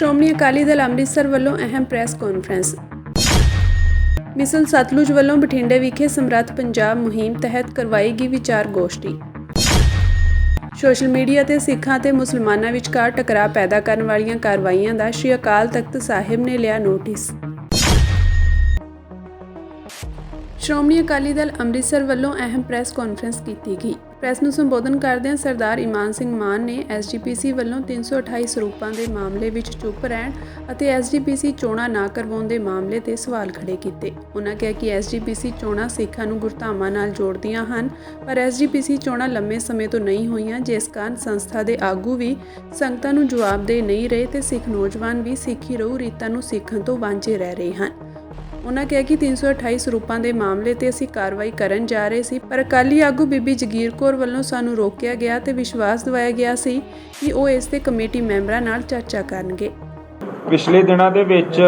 ਸ਼੍ਰੋਮਣੀ ਅਕਾਲੀ ਦਲ ਅੰਮ੍ਰਿਤਸਰ ਵੱਲੋਂ ਅਹਿਮ press conference. ਮਿਸਲ ਸਤਲੁਜ ਵੱਲੋਂ ਬਠਿੰਡੇ ਵਿਖੇ ਸਮਰੱਥ ਪੰਜਾਬ ਮੁਹਿੰਮ ਤਹਿਤ ਕਰਵਾਈ ਗਈ ਵਿਚਾਰ ਗੋਸ਼ਟੀ। ਸੋਸ਼ਲ ਮੀਡੀਆ ਤੇ ਸਿੱਖਾਂ ਤੇ ਮੁਸਲਮਾਨਾਂ ਵਿਚਕਾਰ ਟਕਰਾਅ ਪੈਦਾ ਕਰਨ ਵਾਲੀਆਂ ਕਾਰਵਾਈਆਂ ਦਾ ਸ਼੍ਰੀ ਅਕਾਲ ਤਖਤ ਸਾਹਿਬ ਨੇ ਲਿਆ ਨੋਟਿਸ। ਸ਼੍ਰੋਮਣੀ ਅਕਾਲੀ ਦਲ ਅੰਮ੍ਰਿਤਸਰ ਵੱਲੋਂ ਅਹਿਮ ਪ੍ਰੈਸ ਕਾਨਫਰੰਸ ਕੀਤੀ ਗਈ। ਪ੍ਰੈਸ ਨੂੰ ਸੰਬੋਧਨ ਕਰਦਿਆਂ ਸਰਦਾਰ ਇਮਾਨ ਸਿੰਘ ਮਾਨ ਨੇ ਐਸਜੀਪੀਸੀ ਵੱਲੋਂ 328 ਸਰੂਪਾਂ ਦੇ ਮਾਮਲੇ ਵਿੱਚ ਚੁੱਪ ਰਹਿਣ ਅਤੇ ਐਸਜੀਪੀਸੀ ਚੋਣਾਂ ਨਾ ਕਰਵਾਉਣ ਦੇ ਮਾਮਲੇ ਤੇ ਸਵਾਲ ਖੜੇ ਕੀਤੇ। ਉਨ੍ਹਾਂ ਕਿਹਾ ਕਿ ਐਸਜੀਪੀਸੀ ਚੋਣਾਂ ਸਿੱਖਾਂ ਨੂੰ ਗੁਰਧਾਮਾਂ ਨਾਲ ਜੋੜਦੀਆਂ ਹਨ, ਪਰ ਐਸਜੀਪੀਸੀ ਚੋਣਾਂ ਲੰਮੇ ਸਮੇਂ ਤੋਂ ਨਹੀਂ ਹੋਈਆਂ, ਜਿਸ ਕਾਰਨ ਸੰਸਥਾ ਦੇ ਆਗੂ ਵੀ ਸੰਗਤਾਂ ਨੂੰ ਜਵਾਬਦੇਹ ਨਹੀਂ ਰਹੇ ਤੇ ਸਿੱਖ ਨੌਜਵਾਨ ਵੀ ਸਿੱਖੀ ਰਹੁ ਰੀਤਾਂ ਨੂੰ ਸਿੱਖਣ ਤੋਂ ਵਾਂਝੇ ਰਹਿ ਰਹੇ ਹਨ। ਉਨ੍ਹਾਂ ਕਿਹਾ ਕਿ 328 ਸਰੂਪਾਂ ਦੇ ਮਾਮਲੇ ਤੇ ਅਸੀਂ ਕਾਰਵਾਈ ਕਰਨ ਜਾ ਰਹੇ ਸੀ, ਪਰ ਅਕਾਲੀ ਆਗੂ ਬੀਬੀ ਜਗੀਰ ਕੌਰ ਵੱਲੋਂ ਸਾਨੂੰ ਰੋਕਿਆ ਗਿਆ ਤੇ ਵਿਸ਼ਵਾਸ ਦਿਵਾਇਆ ਗਿਆ ਸੀ ਕਿ ਉਹ ਇਸ ਤੇ ਕਮੇਟੀ ਮੈਂਬਰਾਂ ਨਾਲ ਚਰਚਾ ਕਰਨਗੇ। ਪਿਛਲੇ ਦਿਨਾਂ ਦੇ ਵਿੱਚ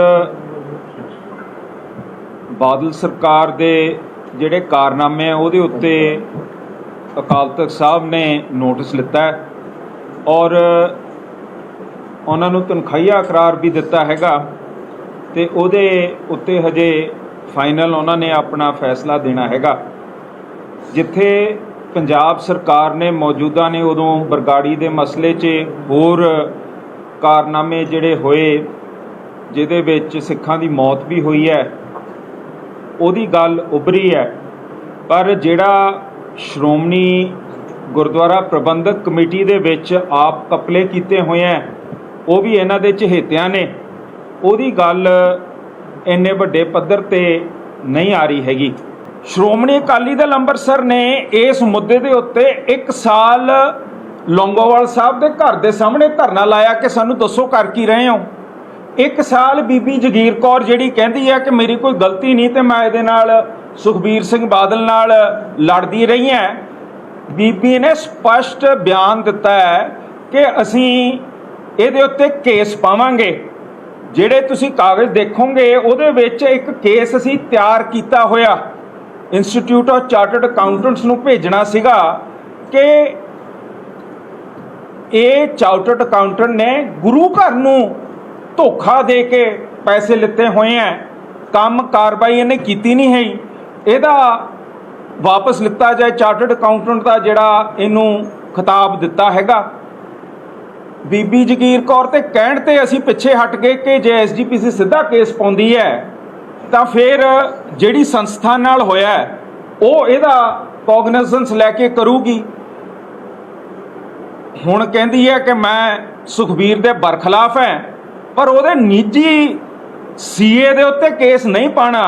ਬਾਦਲ ਸਰਕਾਰ ਦੇ ਜਿਹੜੇ ਕਾਰਨਾਮੇ ਆ ਉਹਦੇ ਉੱਤੇ ਅਕਾਲ ਤਖਤ ਸਾਹਿਬ ਨੇ ਨੋਟਿਸ ਲਿੱਤਾ ਹੈ ਔਰ ਉਹਨਾਂ ਨੂੰ ਤਨਖਾਹੀਆ ਇਕਰਾਰ ਵੀ ਦਿੱਤਾ ਹੈਗਾ ਤੇ ਉਹਦੇ ਉੱਤੇ ਹਜੇ ਫਾਈਨਲ ਉਹਨਾਂ ਨੇ ਆਪਣਾ ਫੈਸਲਾ ਦੇਣਾ ਹੈਗਾ। ਜਿੱਥੇ ਪੰਜਾਬ ਸਰਕਾਰ ਨੇ ਮੌਜੂਦਾ ਨੇ ਉਦੋਂ ਬਰਗਾੜੀ ਦੇ ਮਸਲੇ 'ਚ ਹੋਰ ਕਾਰਨਾਮੇ ਜਿਹੜੇ ਹੋਏ ਜਿਹਦੇ ਵਿੱਚ ਸਿੱਖਾਂ ਦੀ ਮੌਤ ਵੀ ਹੋਈ ਹੈ, ਉਹਦੀ ਗੱਲ ਉੱਭਰੀ ਹੈ, ਪਰ ਜਿਹੜਾ ਸ਼੍ਰੋਮਣੀ ਗੁਰਦੁਆਰਾ ਪ੍ਰਬੰਧਕ ਕਮੇਟੀ ਦੇ ਵਿੱਚ ਆਪ ਕਪਲੇ ਕੀਤੇ ਹੋਏ ਹੈ ਉਹ ਵੀ ਇਹਨਾਂ ਦੇ ਚਹੇਤਿਆਂ ਨੇ, ਉਹਦੀ ਗੱਲ ਇੰਨੇ ਵੱਡੇ ਪੱਧਰ ਤੇ ਨਹੀਂ ਆ ਰਹੀ ਹੈਗੀ। ਸ਼੍ਰੋਮਣੀ ਅਕਾਲੀ ਦਲ ਅੰਮ੍ਰਿਤਸਰ ਨੇ ਇਸ ਮੁੱਦੇ ਦੇ ਉੱਤੇ 1 ਸਾਲ ਲੌਂਗੋਵਾਲ ਸਾਹਿਬ ਦੇ ਘਰ ਦੇ ਸਾਹਮਣੇ ਧਰਨਾ ਲਾਇਆ ਕਿ ਸਾਨੂੰ ਦੱਸੋ ਕਰ ਕੀ ਰਹੇ ਹੋ। 1 ਸਾਲ ਬੀਬੀ ਜਗੀਰ ਕੌਰ ਜਿਹੜੀ ਕਹਿੰਦੀ ਹੈ ਕਿ ਮੇਰੀ ਕੋਈ ਗਲਤੀ ਨਹੀਂ ਤੇ ਮੈਂ ਇਹਦੇ ਨਾਲ ਸੁਖਬੀਰ ਸਿੰਘ ਬਾਦਲ ਨਾਲ ਲੜਦੀ ਰਹੀ ਹਾਂ। ਬੀਬੀ ਨੇ ਸਪਸ਼ਟ ਬਿਆਨ ਦਿੱਤਾ ਹੈ ਕਿ ਅਸੀਂ ਇਹਦੇ ਉੱਤੇ ਕੇਸ ਪਾਵਾਂਗੇ। ਜਿਹੜੇ ਤੁਸੀਂ ਕਾਗਜ਼ ਦੇਖੋਗੇ ਉਹਦੇ ਵਿੱਚ ਇੱਕ ਕੇਸ ਅਸੀਂ ਤਿਆਰ ਕੀਤਾ ਹੋਇਆ ਇੰਸਟੀਚਿਊਟ ਆਫ ਚਾਰਟਰਡ ਅਕਾਊਂਟੈਂਟਸ ਨੂੰ ਭੇਜਣਾ ਸੀਗਾ ਕਿ ਇਹ ਚਾਰਟਰਡ ਅਕਾਊਂਟੈਂਟ ਨੇ ਗੁਰੂ ਘਰ ਨੂੰ ਧੋਖਾ ਦੇ ਕੇ ਪੈਸੇ ਲਿੱਤੇ ਹੋਏ ਹੈ, ਕੰਮ ਕਾਰਵਾਈ ਇਹਨੇ ਕੀਤੀ ਨਹੀਂ ਹੈ, ਇਹਦਾ ਵਾਪਸ ਲਿੱਤਾ ਜਾਏ ਚਾਰਟਰਡ ਅਕਾਊਂਟੈਂਟ ਦਾ ਜਿਹੜਾ ਇਹਨੂੰ ਖਿਤਾਬ ਦਿੱਤਾ ਹੈਗਾ। ਬੀਬੀ ਜਗੀਰ ਕੌਰ ਤੇ ਕਹਿਣ ਤੇ ਅਸੀਂ ਪਿੱਛੇ ਹਟ ਗਏ ਕਿ ਜੇ ਐਸਜੀਪੀਸੀ ਸਿੱਧਾ ਕੇਸ ਪਾਉਂਦੀ ਹੈ ਤਾਂ ਫਿਰ ਜਿਹੜੀ ਸੰਸਥਾ ਨਾਲ ਹੋਇਆ ਉਹ ਇਹਦਾ ਕੋਗਨਿਸੈਂਸ ਲੈ ਕੇ ਕਰੂਗੀ। ਹੁਣ ਕਹਿੰਦੀ ਹੈ ਕਿ ਮੈਂ ਸੁਖਬੀਰ ਦੇ ਬਰਖਲਾਫ ਹੈ, ਪਰ ਉਹਦੇ ਨਿੱਜੀ ਸੀਏ ਦੇ ਉੱਤੇ ਕੇਸ ਨਹੀਂ ਪਾਣਾ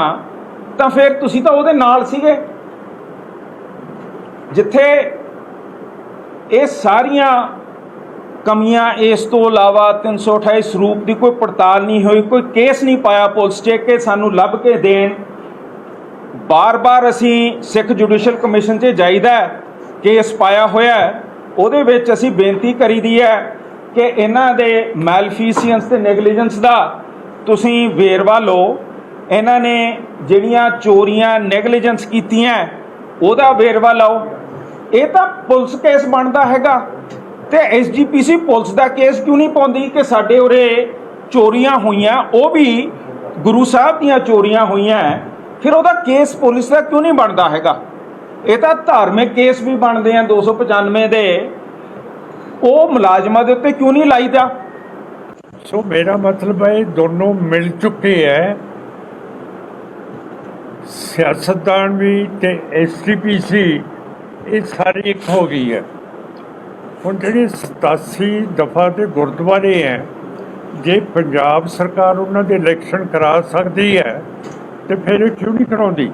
ਤਾਂ ਫਿਰ ਤੁਸੀਂ ਤਾਂ ਉਹਦੇ ਨਾਲ ਸੀਗੇ। ਜਿੱਥੇ ਇਹ ਸਾਰੀਆਂ ਕਮੀਆਂ, ਇਸ ਤੋਂ ਇਲਾਵਾ 328 ਸਰੂਪ ਦੀ ਕੋਈ ਪੜਤਾਲ ਨਹੀਂ ਹੋਈ, ਕੋਈ ਕੇਸ ਨਹੀਂ ਪਾਇਆ ਪੁਲਿਸ 'ਚ ਕਿ ਸਾਨੂੰ ਲੱਭ ਕੇ ਦੇਣ। ਬਾਰ-ਬਾਰ ਅਸੀਂ ਸਿੱਖ ਜੁਡੀਸ਼ੀਅਲ ਕਮਿਸ਼ਨ 'ਚ ਜਾਈਦਾ, ਕੇਸ ਪਾਇਆ ਹੋਇਆ, ਉਹਦੇ ਵਿੱਚ ਅਸੀਂ ਬੇਨਤੀ ਕਰੀਦੀ ਹੈ ਕਿ ਇਹਨਾਂ ਦੇ ਮੈਲਫੀਸੀਐਂਸ ਤੇ ਨੈਗਲੀਜੈਂਸ ਦਾ ਤੁਸੀਂ ਵੇਰਵਾ ਲਓ। ਇਹਨਾਂ ਨੇ ਜਿਹੜੀਆਂ ਚੋਰੀਆਂ ਨੈਗਲੀਜੈਂਸ ਕੀਤੀਆਂ ਉਹਦਾ ਵੇਰਵਾ ਲਓ। ਇਹ ਤਾਂ ਪੁਲਿਸ ਕੇਸ ਬਣਦਾ ਹੈਗਾ ਤੇ ਐਸਜੀਪੀਸੀ ਪੁਲਿਸ ਦਾ ਕੇਸ ਕਿਉਂ ਨਹੀਂ ਪਾਉਂਦੀ ਕਿ ਸਾਡੇ ਉਰੇ ਚੋਰੀਆਂ ਹੋਈਆਂ, ਉਹ ਵੀ ਗੁਰੂ ਸਾਹਿਬ ਦੀਆਂ ਚੋਰੀਆਂ ਹੋਈਆਂ, ਫਿਰ ਉਹਦਾ ਕੇਸ ਪੁਲਿਸ ਦਾ ਕਿਉਂ ਨਹੀਂ ਬਣਦਾ ਹੈਗਾ। ਇਹ ਤਾਂ ਧਾਰਮਿਕ ਕੇਸ ਵੀ ਬਣਦੇ ਆ 295 ਦੇ, ਉਹ ਮੁਲਾਜ਼ਮਾਂ ਦੇ ਉੱਤੇ ਕਿਉਂ ਨਹੀਂ ਲਾਈਦਾ। ਸੋ ਮੇਰਾ ਮਤਲਬ ਹੈ ਦੋਨੋਂ ਮਿਲ ਚੁੱਕੇ ਹੈ, ਸਿਆਸਤਦਾਨ ਵੀ ਤੇ ਐਸਜੀਪੀਸੀ, ਇਹ ਸਾਰੀ ਇੱਕ ਹੋ ਗਈ ਹੈ। ਹੁਣ ਜਿਹੜੇ 87 ਦਫਾ ਦੇ ਗੁਰਦੁਆਰੇ ਹੈ, ਜੇ ਪੰਜਾਬ ਸਰਕਾਰ ਉਹਨਾਂ ਦੇ ਇਲੈਕਸ਼ਨ ਕਰਾ ਸਕਦੀ ਹੈ ਤੇ ਫਿਰ ਇਹ ਕਿਉਂ ਨਹੀਂ ਕਰਾਉਂਦੀ।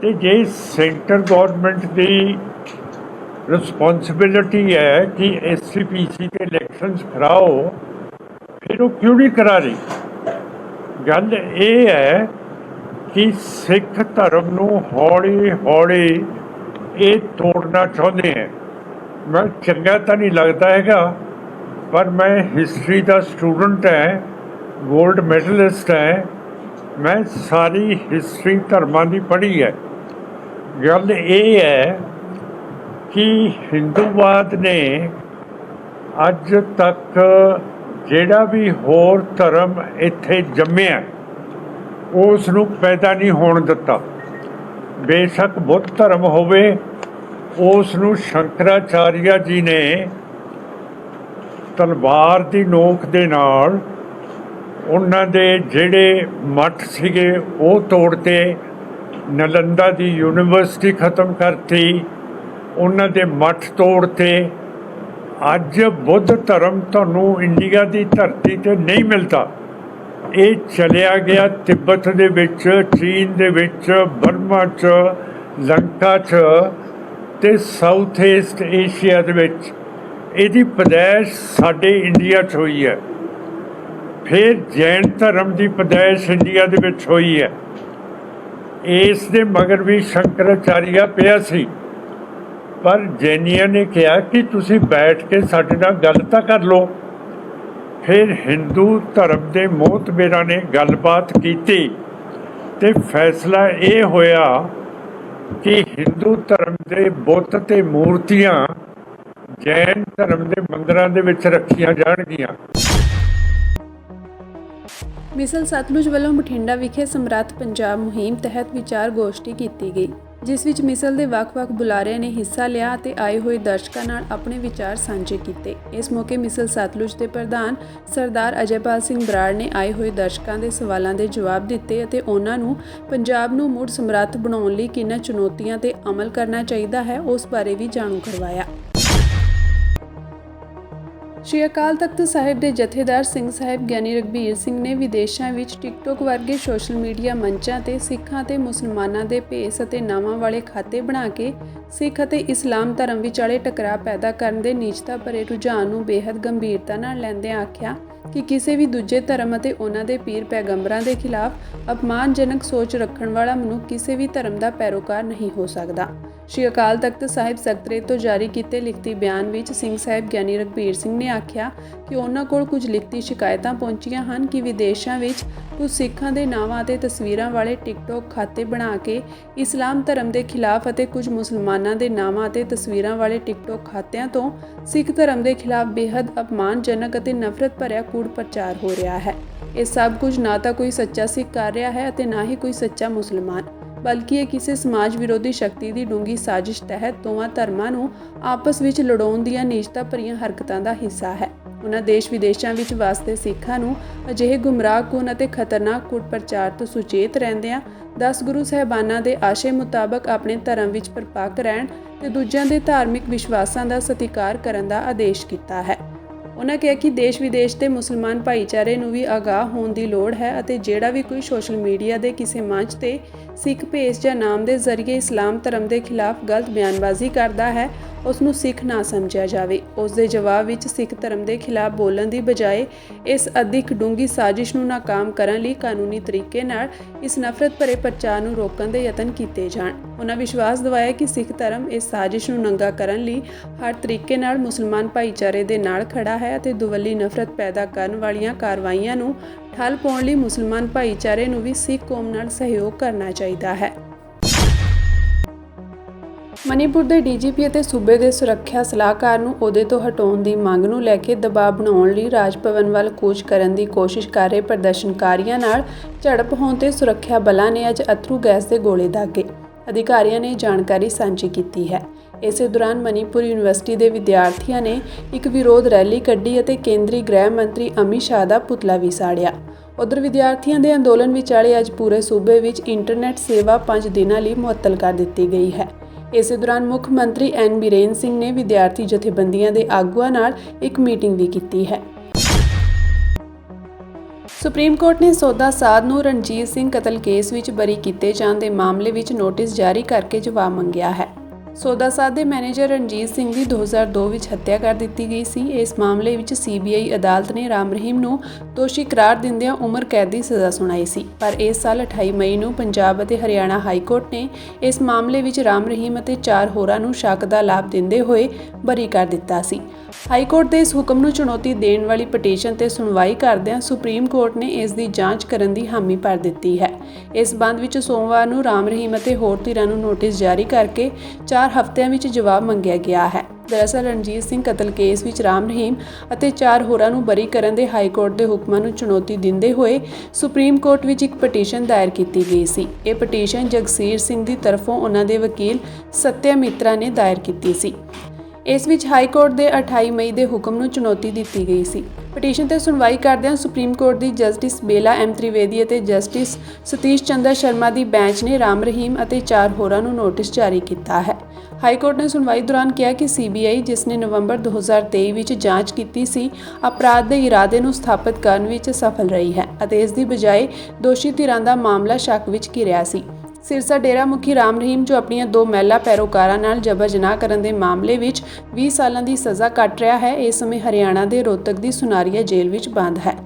ਤੇ ਜੇ ਸੈਂਟਰ ਗੌਰਮੈਂਟ ਦੀ ਰਿਸਪੌਂਸਿਬਿਲਿਟੀ ਹੈ ਕਿ ਐਸਜੀਪੀਸੀ ਦੇ ਇਲੈਕਸ਼ਨਸ ਕਰਾਓ, ਫਿਰ ਉਹ ਕਿਉਂ ਨਹੀਂ ਕਰਾ ਰਹੀ। ਗੱਲ ਇਹ ਹੈ ਕਿ ਸਿੱਖ ਧਰਮ ਨੂੰ ਹੌਲੀ ਹੌਲੀ ਇਹ ਤੋੜਨਾ ਚਾਹੁੰਦੇ ਹੈ। ਮੈਂ ਚੰਗਾ ਤਾਂ ਨਹੀਂ ਲੱਗਦਾ ਹੈਗਾ, ਪਰ ਮੈਂ ਹਿਸਟਰੀ ਦਾ ਸਟੂਡੈਂਟ ਹੈ, ਗੋਲਡ ਮੈਡਲਿਸਟ ਹੈ, ਮੈਂ ਸਾਰੀ ਹਿਸਟਰੀ ਧਰਮਾਂ ਦੀ ਪੜ੍ਹੀ ਹੈ। ਗੱਲ ਇਹ ਹੈ ਕਿ ਹਿੰਦੂਵਾਦ ਨੇ ਅੱਜ ਤੱਕ ਜਿਹੜਾ ਵੀ ਹੋਰ ਧਰਮ ਇੱਥੇ ਜੰਮਿਆ ਉਸ ਨੂੰ ਪੈਦਾ ਨਹੀਂ ਹੋਣ ਦਿੱਤਾ। ਬੇਸ਼ੱਕ ਬੁੱਧ ਧਰਮ ਹੋਵੇ, ਉਸ ਨੂੰ ਸ਼ੰਕਰਾਚਾਰੀਆ ਜੀ ਨੇ ਤਲਵਾਰ ਦੀ ਨੋਕ ਦੇ ਨਾਲ ਉਹਨਾਂ ਦੇ ਜਿਹੜੇ ਮੱਠ ਸੀਗੇ ਉਹ ਤੋੜਤੇ, ਨਾਲੰਦਾ ਦੀ ਯੂਨੀਵਰਸਿਟੀ ਖਤਮ ਕਰਤੀ, ਉਹਨਾਂ ਦੇ ਮੱਠ ਤੋੜਤੇ। ਅੱਜ ਬੁੱਧ ਧਰਮ ਤੁਹਾਨੂੰ ਇੰਡੀਆ ਦੀ ਧਰਤੀ 'ਤੇ ਨਹੀਂ ਮਿਲਦਾ। ਇਹ ਚਲਿਆ ਗਿਆ ਤਿੱਬਤ ਦੇ ਵਿੱਚ, ਚੀਨ ਦੇ ਵਿੱਚ, ਬਰਮਾ 'ਚ, ਲੰਕਾ 'ਚ ਅਤੇ ਸਾਊਥ ਈਸਟ ਏਸ਼ੀਆ ਦੇ ਵਿੱਚ। ਇਹਦੀ ਪੈਦਾਇਸ਼ ਸਾਡੇ ਇੰਡੀਆ 'ਚ ਹੋਈ ਹੈ। ਫਿਰ ਜੈਨ ਧਰਮ ਦੀ ਪੈਦਾਇਸ਼ ਇੰਡੀਆ ਦੇ ਵਿੱਚ ਹੋਈ ਹੈ। ਇਸ ਦੇ ਮਗਰ ਵੀ ਸ਼ੰਕਰਾਚਾਰੀਆ ਪਿਆ ਸੀ, ਪਰ ਜੈਨੀਆਂ ਨੇ ਕਿਹਾ ਕਿ ਤੁਸੀਂ ਬੈਠ ਕੇ ਸਾਡੇ ਨਾਲ ਗੱਲ ਤਾਂ ਕਰ ਲਓ। ਫਿਰ ਹਿੰਦੂ ਧਰਮ ਦੇ ਮੋਹਤਬਰਾਂ ਨੇ ਗੱਲਬਾਤ ਕੀਤੀ ਅਤੇ ਫੈਸਲਾ ਇਹ ਹੋਇਆ ਕਿ ਹਿੰਦੂ ਧਰਮ ਦੇ ਬੁੱਤ ਅਤੇ ਮੂਰਤੀਆਂ ਜੈਨ ਧਰਮ ਦੇ ਮੰਦਰਾਂ ਦੇ ਵਿੱਚ ਰੱਖੀਆਂ ਜਾਣਗੀਆਂ। ਮਿਸਲ ਸਤਲੁਜ ਵੱਲੋਂ ਬਠਿੰਡਾ ਵਿਖੇ ਸਮਰੱਥ ਪੰਜਾਬ ਮੁਹਿੰਮ ਤਹਿਤ ਵਿਚਾਰ ਗੋਸ਼ਟੀ ਕੀਤੀ ਗਈ, ਜਿਸ ਵਿੱਚ ਮਿਸਲ ਦੇ ਵੱਖ-ਵੱਖ ਬੁਲਾਰਿਆਂ ਨੇ ਹਿੱਸਾ ਲਿਆ ਅਤੇ ਆਏ ਹੋਏ ਦਰਸ਼ਕਾਂ ਨਾਲ ਆਪਣੇ ਵਿਚਾਰ ਸਾਂਝੇ ਕੀਤੇ। ਇਸ ਮੌਕੇ ਮਿਸਲ ਸਤਲੁਜ ਦੇ ਪ੍ਰਧਾਨ ਸਰਦਾਰ ਅਜੈਪਾਲ ਸਿੰਘ ਬਰਾੜ ਨੇ ਆਏ ਹੋਏ ਦਰਸ਼ਕਾਂ ਦੇ ਸਵਾਲਾਂ ਦੇ ਜਵਾਬ ਦਿੱਤੇ ਅਤੇ ਉਹਨਾਂ ਨੂੰ ਪੰਜਾਬ ਨੂੰ ਮੁੜ ਸਮਰੱਥ ਬਣਾਉਣ ਲਈ ਕਿਹਨਾਂ ਚੁਣੌਤੀਆਂ ਤੇ ਅਮਲ ਕਰਨਾ ਚਾਹੀਦਾ ਹੈ ਉਸ ਬਾਰੇ ਵੀ ਜਾਣੂ ਕਰਵਾਇਆ। ਸ਼੍ਰੀ ਅਕਾਲ ਤਖਤ ਸਾਹਿਬ ਦੇ ਜਥੇਦਾਰ ਸਿੰਘ ਸਾਹਿਬ ਗਿਆਨੀ ਰਘਬੀਰ ਸਿੰਘ ਨੇ ਵਿਦੇਸ਼ਾਂ ਵਿੱਚ ਟਿਕਟੋਕ ਵਰਗੇ ਸੋਸ਼ਲ ਮੀਡੀਆ ਮੰਚਾਂ ਤੇ ਸਿੱਖਾਂ ਤੇ ਮੁਸਲਮਾਨਾਂ ਦੇ ਭੇਸ ਅਤੇ ਨਾਵਾਂ ਵਾਲੇ ਖਾਤੇ ਬਣਾ ਕੇ ਸਿੱਖ ਅਤੇ ਇਸਲਾਮ ਧਰਮ ਵਿਚਾਲੇ ਟਕਰਾਅ ਪੈਦਾ ਕਰਨ ਦੇ ਨੀਚਤਾ ਭਰੇ ਰੁਝਾਨ ਨੂੰ ਬੇਹੱਦ ਗੰਭੀਰਤਾ ਨਾਲ ਲੈਂਦਿਆਂ ਆਖਿਆ ਕਿ ਕਿਸੇ ਵੀ ਦੂਜੇ ਧਰਮ ਅਤੇ ਉਹਨਾਂ ਦੇ ਪੀਰ ਪੈਗੰਬਰਾਂ ਦੇ ਖਿਲਾਫ ਅਪਮਾਨਜਨਕ ਸੋਚ ਰੱਖਣ ਵਾਲਾ ਮਨੁੱਖ ਕਿਸੇ ਵੀ ਧਰਮ ਦਾ ਪੈਰੋਕਾਰ ਨਹੀਂ ਹੋ ਸਕਦਾ। ਸ਼੍ਰੀ ਅਕਾਲ ਤਖਤ ਸਾਹਿਬ ਸਕੱਤਰੇਤ ਤੋਂ ਜਾਰੀ ਕੀਤੇ ਲਿਖਤੀ ਬਿਆਨ ਵਿੱਚ ਸਿੰਘ ਸਾਹਿਬ ਗਿਆਨੀ ਰਘਬੀਰ ਸਿੰਘ ਨੇ ਆਖਿਆ ਕਿ ਉਹਨਾਂ ਕੋਲ ਕੁਝ ਲਿਖਤੀ ਸ਼ਿਕਾਇਤਾਂ ਪਹੁੰਚੀਆਂ ਹਨ ਕਿ ਵਿਦੇਸ਼ਾਂ ਵਿੱਚ ਕੁਝ ਸਿੱਖਾਂ ਦੇ ਨਾਵਾਂ ਅਤੇ ਤਸਵੀਰਾਂ ਵਾਲੇ ਟਿਕਟੋਕ ਖਾਤੇ ਬਣਾ ਕੇ ਇਸਲਾਮ ਧਰਮ ਦੇ ਖਿਲਾਫ ਅਤੇ ਕੁਝ ਮੁਸਲਮਾਨਾਂ ਦੇ ਨਾਵਾਂ ਅਤੇ ਤਸਵੀਰਾਂ ਵਾਲੇ ਟਿਕਟੋਕ ਖਾਤਿਆਂ ਤੋਂ ਸਿੱਖ ਧਰਮ ਦੇ ਖਿਲਾਫ ਬੇਹੱਦ ਅਪਮਾਨਜਨਕ ਅਤੇ ਨਫ਼ਰਤ ਭਰਿਆ ਕੂੜ ਪ੍ਰਚਾਰ ਹੋ ਰਿਹਾ ਹੈ। ਇਹ ਸਭ ਕੁਝ ਨਾ ਤਾਂ ਕੋਈ ਸੱਚਾ ਸਿੱਖ ਕਰ ਰਿਹਾ ਹੈ ਅਤੇ ਨਾ ਹੀ ਕੋਈ ਸੱਚਾ ਮੁਸਲਮਾਨ, ਬਲਕਿ ਇਹ ਕਿਸੇ ਸਮਾਜ ਵਿਰੋਧੀ ਸ਼ਕਤੀ ਦੀ ਡੂੰਘੀ ਸਾਜ਼ਿਸ਼ ਤਹਿਤ ਦੋਵਾਂ ਧਰਮਾਂ ਨੂੰ ਆਪਸ ਵਿੱਚ ਲੜਾਉਣ ਦੀਆਂ ਨੀਚਤਾ ਭਰੀਆਂ ਹਰਕਤਾਂ ਦਾ ਹਿੱਸਾ ਹੈ। ਉਹਨਾਂ ਦੇਸ਼ ਵਿਦੇਸ਼ਾਂ ਵਿੱਚ ਵਸਦੇ ਸਿੱਖਾਂ ਨੂੰ ਅਜਿਹੇ ਗੁੰਮਰਾਹਕੁਨ ਅਤੇ ਖਤਰਨਾਕ ਕੂੜ ਪ੍ਰਚਾਰ ਤੋਂ ਸੁਚੇਤ ਰਹਿੰਦਿਆਂ 10 ਗੁਰੂ ਸਾਹਿਬਾਨਾਂ ਦੇ ਆਸ਼ੇ ਮੁਤਾਬਕ ਆਪਣੇ ਧਰਮ ਵਿੱਚ ਪਰਪੱਕ ਰਹਿਣ ਤੇ ਦੂਜਿਆਂ ਦੇ ਧਾਰਮਿਕ ਵਿਸ਼ਵਾਸਾਂ ਦਾ ਸਤਿਕਾਰ ਕਰਨ ਦਾ ਆਦੇਸ਼ ਕੀਤਾ ਹੈ। ਉਹਨਾਂ ਕਿਹਾ ਕਿ ਦੇਸ਼ ਵਿਦੇਸ਼ ਦੇ ਮੁਸਲਮਾਨ ਭਾਈਚਾਰੇ ਨੂੰ ਵੀ ਆਗਾਹ ਹੋਣ ਦੀ ਲੋੜ ਹੈ ਅਤੇ ਜਿਹੜਾ ਵੀ ਕੋਈ ਸੋਸ਼ਲ ਮੀਡੀਆ ਦੇ ਕਿਸੇ ਮੰਚ ਤੇ ਸਿੱਖ ਭੇਸ ਜਾਂ ਨਾਮ ਦੇ ਜ਼ਰੀਏ ਇਸਲਾਮ ਧਰਮ ਦੇ ਖਿਲਾਫ ਗਲਤ ਬਿਆਨਬਾਜ਼ੀ ਕਰਦਾ ਹੈ ਉਸ ਨੂੰ ਸਿੱਖ ਨਾ ਸਮਝਿਆ ਜਾਵੇ। ਉਸ ਦੇ ਜਵਾਬ ਵਿੱਚ ਸਿੱਖ ਧਰਮ ਦੇ ਖਿਲਾਫ ਬੋਲਣ ਦੀ ਬਜਾਏ ਇਸ ਅਦਿੱਖ ਡੂੰਘੀ ਸਾਜ਼ਿਸ਼ ਨੂੰ ਨਾਕਾਮ ਕਰਨ ਲਈ ਕਾਨੂੰਨੀ ਤਰੀਕੇ ਨਾਲ ਇਸ ਨਫ਼ਰਤ ਭਰੇ ਪ੍ਰਚਾਰ ਨੂੰ ਰੋਕਣ ਦੇ ਯਤਨ ਕੀਤੇ ਜਾਣ। ਉਹਨਾਂ ਵਿਸ਼ਵਾਸ ਦਿਵਾਇਆ ਕਿ ਸਿੱਖ ਧਰਮ ਇਸ ਸਾਜ਼ਿਸ਼ ਨੂੰ ਨੰਗਾ ਕਰਨ ਲਈ ਹਰ ਤਰੀਕੇ ਨਾਲ ਮੁਸਲਮਾਨ ਭਾਈਚਾਰੇ ਦੇ ਨਾਲ ਖੜਾ ਹੈ ਅਤੇ ਦੁਵੱਲੀ ਨਫ਼ਰਤ ਪੈਦਾ ਕਰਨ ਵਾਲੀਆਂ ਕਾਰਵਾਈਆਂ ਨੂੰ ਠੱਲ ਪਾਉਣ ਲਈ ਮੁਸਲਮਾਨ ਭਾਈਚਾਰੇ ਨੂੰ ਵੀ ਸਿੱਖ ਕੌਮ ਨਾਲ ਸਹਿਯੋਗ ਕਰਨਾ ਚਾਹੀਦਾ ਹੈ। ਮਣੀਪੁਰ ਦੇ ਡੀਜੀਪੀ ਅਤੇ ਸੂਬੇ ਦੇ ਸੁਰੱਖਿਆ ਸਲਾਹਕਾਰ ਨੂੰ ਅਹੁਦੇ ਤੋਂ ਹਟਾਉਣ ਦੀ ਮੰਗ ਨੂੰ ਲੈ ਕੇ ਦਬਾਅ ਬਣਾਉਣ ਲਈ ਰਾਜ ਭਵਨ ਵੱਲ ਕੂਚ ਕਰਨ ਦੀ ਕੋਸ਼ਿਸ਼ ਕਰ ਰਹੇ ਪ੍ਰਦਰਸ਼ਨਕਾਰੀਆਂ ਨਾਲ ਝੜਪ ਹੋਣ ਤੇ ਸੁਰੱਖਿਆ ਬਲਾਂ ਨੇ ਅੱਜ ਅਥਰੂ ਗੈਸ ਦੇ ਗੋਲੇ ਦਾਗੇ। ਅਧਿਕਾਰੀਆਂ ਨੇ ਜਾਣਕਾਰੀ ਸਾਂਝੀ ਕੀਤੀ ਹੈ। ਇਸੇ ਦੌਰਾਨ ਮਣੀਪੁਰ ਯੂਨੀਵਰਸਿਟੀ ਦੇ ਵਿਦਿਆਰਥੀਆਂ ਨੇ ਇੱਕ ਵਿਰੋਧ ਰੈਲੀ ਕੱਢੀ ਅਤੇ ਕੇਂਦਰੀ ਗ੍ਰਹਿ ਮੰਤਰੀ ਅਮਿਤ ਸ਼ਾਹ ਦਾ ਪੁਤਲਾ ਵੀ ਸਾੜਿਆ। ਉਧਰ ਵਿਦਿਆਰਥੀਆਂ ਦੇ ਅੰਦੋਲਨ ਵਿਚਾਲੇ ਅੱਜ ਪੂਰੇ ਸੂਬੇ ਵਿੱਚ ਇੰਟਰਨੈਟ ਸੇਵਾ 5 ਦਿਨਾਂ ਲਈ ਮੁਅੱਤਲ ਕਰ ਦਿੱਤੀ ਗਈ ਹੈ। ਇਸੇ ਦੌਰਾਨ ਮੁੱਖ ਮੰਤਰੀ ਐਨ ਬੀਰੇਨ ਸਿੰਘ ਨੇ ਵਿਦਿਆਰਥੀ ਜਥੇਬੰਦੀਆਂ ਦੇ ਆਗੂਆਂ ਨਾਲ ਇੱਕ ਮੀਟਿੰਗ ਵੀ ਕੀਤੀ ਹੈ। ਸੁਪਰੀਮ ਕੋਰਟ ਨੇ ਸੌਦਾ ਸਾਧ ਨੂੰ ਰਣਜੀਤ ਸਿੰਘ ਕਤਲ ਕੇਸ ਵਿੱਚ ਬਰੀ ਕੀਤੇ ਜਾਣ ਦੇ ਮਾਮਲੇ ਵਿੱਚ ਨੋਟਿਸ ਜਾਰੀ ਕਰਕੇ ਜਵਾਬ ਮੰਗਿਆ ਹੈ। ਸੌਦਾ ਸਾਧ ਦੇ ਮੈਨੇਜਰ ਰਣਜੀਤ ਸਿੰਘ ਦੀ 2002 ਵਿੱਚ ਹੱਤਿਆ ਕਰ ਦਿੱਤੀ ਗਈ ਸੀ। ਇਸ ਮਾਮਲੇ ਵਿੱਚ ਸੀਬੀਆਈ ਅਦਾਲਤ ਨੇ ਰਾਮ ਰਹੀਮ ਨੂੰ ਦੋਸ਼ੀ ਕਰਾਰ ਦਿੰਦਿਆਂ ਉਮਰ ਕੈਦ ਦੀ ਸਜ਼ਾ ਸੁਣਾਈ ਸੀ, ਪਰ ਇਸ ਸਾਲ 28 ਮਈ ਨੂੰ ਪੰਜਾਬ ਅਤੇ ਹਰਿਆਣਾ ਹਾਈ ਕੋਰਟ ਨੇ ਇਸ ਮਾਮਲੇ ਵਿੱਚ ਰਾਮ ਰਹੀਮ ਅਤੇ 4 ਹੋਰਾਂ ਨੂੰ ਸ਼ੱਕ ਦਾ ਲਾਭ ਦਿੰਦੇ ਹੋਏ ਬਰੀ ਕਰ ਦਿੱਤਾ ਸੀ। ਹਾਈ ਕੋਰਟ ਦੇ ਇਸ ਹੁਕਮ ਨੂੰ ਚੁਣੌਤੀ ਦੇਣ ਵਾਲੀ ਪਟੀਸ਼ਨ ਤੇ ਸੁਣਵਾਈ ਕਰਦਿਆਂ ਸੁਪਰੀਮ ਕੋਰਟ ਨੇ ਇਸ ਦੀ ਜਾਂਚ ਕਰਨ ਦੀ ਹਾਮੀ ਭਰ ਦਿੱਤੀ ਹੈ। ਇਸ ਸੰਬੰਧ ਵਿੱਚ ਸੋਮਵਾਰ ਨੂੰ ਰਾਮ ਰਹੀਮ ਅਤੇ ਹੋਰ ਧਿਰਾਂ ਨੂੰ ਨੋਟਿਸ ਜਾਰੀ ਕਰਕੇ 4 ਹਫ਼ਤਿਆਂ ਵਿੱਚ ਜਵਾਬ ਮੰਗਿਆ ਗਿਆ ਹੈ। ਦਰਅਸਲ ਰਣਜੀਤ ਸਿੰਘ ਕਤਲ ਕੇਸ ਵਿੱਚ ਰਾਮ ਰਹੀਮ ਅਤੇ 4 ਹੋਰਾਂ ਨੂੰ ਬਰੀ ਕਰਨ ਦੇ ਹਾਈ ਕੋਰਟ ਦੇ ਹੁਕਮਾਂ ਨੂੰ ਚੁਣੌਤੀ ਦਿੰਦੇ ਹੋਏ ਸੁਪਰੀਮ ਕੋਰਟ ਵਿੱਚ ਇੱਕ ਪਟੀਸ਼ਨ ਦਾਇਰ ਕੀਤੀ ਗਈ ਸੀ। ਇਹ ਪਟੀਸ਼ਨ ਜਗਸੀਰ ਸਿੰਘ ਦੀ ਤਰਫੋਂ ਉਹਨਾਂ ਦੇ ਵਕੀਲ ਸਤਿਆ ਮਿਤਰਾ ਨੇ ਦਾਇਰ ਕੀਤੀ ਸੀ। ਇਸ ਵਿੱਚ ਹਾਈ ਕੋਰਟ ਦੇ 28 ਮਈ ਦੇ ਹੁਕਮ ਨੂੰ ਚੁਣੌਤੀ ਦਿੱਤੀ ਗਈ ਸੀ। ਪਟੀਸ਼ਨ ਤੇ ਸੁਣਵਾਈ ਕਰਦਿਆਂ ਸੁਪਰੀਮ ਕੋਰਟ ਦੀ ਜਸਟਿਸ ਬੇਲਾ ਐਮ ਤ੍ਰਿਵੇਦੀ ਅਤੇ ਜਸਟਿਸ ਸਤੀਸ਼ ਚੰਦਰ ਸ਼ਰਮਾ ਦੀ ਬੈਂਚ ਨੇ ਰਾਮ ਰਹੀਮ ਅਤੇ 4 ਹੋਰਾਂ ਨੂੰ ਨੋਟਿਸ ਜਾਰੀ ਕੀਤਾ ਹੈ। ਹਾਈ ਕੋਰਟ ਨੇ ਸੁਣਵਾਈ ਦੌਰਾਨ ਕਿਹਾ ਕਿ CBI ਜਿਸ ਨੇ ਨਵੰਬਰ 2023 ਵਿੱਚ ਜਾਂਚ ਕੀਤੀ ਸੀ, ਅਪਰਾਧ ਦੇ ਇਰਾਦੇ ਨੂੰ ਸਥਾਪਿਤ ਕਰਨ ਵਿੱਚ ਸਫਲ ਰਹੀ ਹੈ ਅਤੇ ਇਸ ਦੀ ਬਜਾਏ ਦੋਸ਼ੀ ਧਿਰਾਂ ਦਾ ਮਾਮਲਾ ਸ਼ੱਕ ਵਿੱਚ ਘਿਰਿਆ ਸੀ। ਸਿਰਸਾ ਡੇਰਾ ਮੁਖੀ ਰਾਮ ਰਹੀਮ ਜੋ ਆਪਣੀਆਂ 2 ਮਹਿਲਾ ਪੈਰੋਕਾਰਾਂ ਨਾਲ ਜਬਰ ਜਨਾਹ ਕਰਨ ਦੇ ਮਾਮਲੇ ਵਿੱਚ 20 ਸਾਲਾਂ ਦੀ ਸਜ਼ਾ ਕੱਟ ਰਿਹਾ ਹੈ। ਇਸ ਸਮੇਂ ਹਰਿਆਣਾ ਦੇ ਰੋਹਤਕ ਦੀ ਸੁਨਾਰੀਆ ਜੇਲ੍ਹ ਵਿੱਚ ਬੰਦ ਹੈ।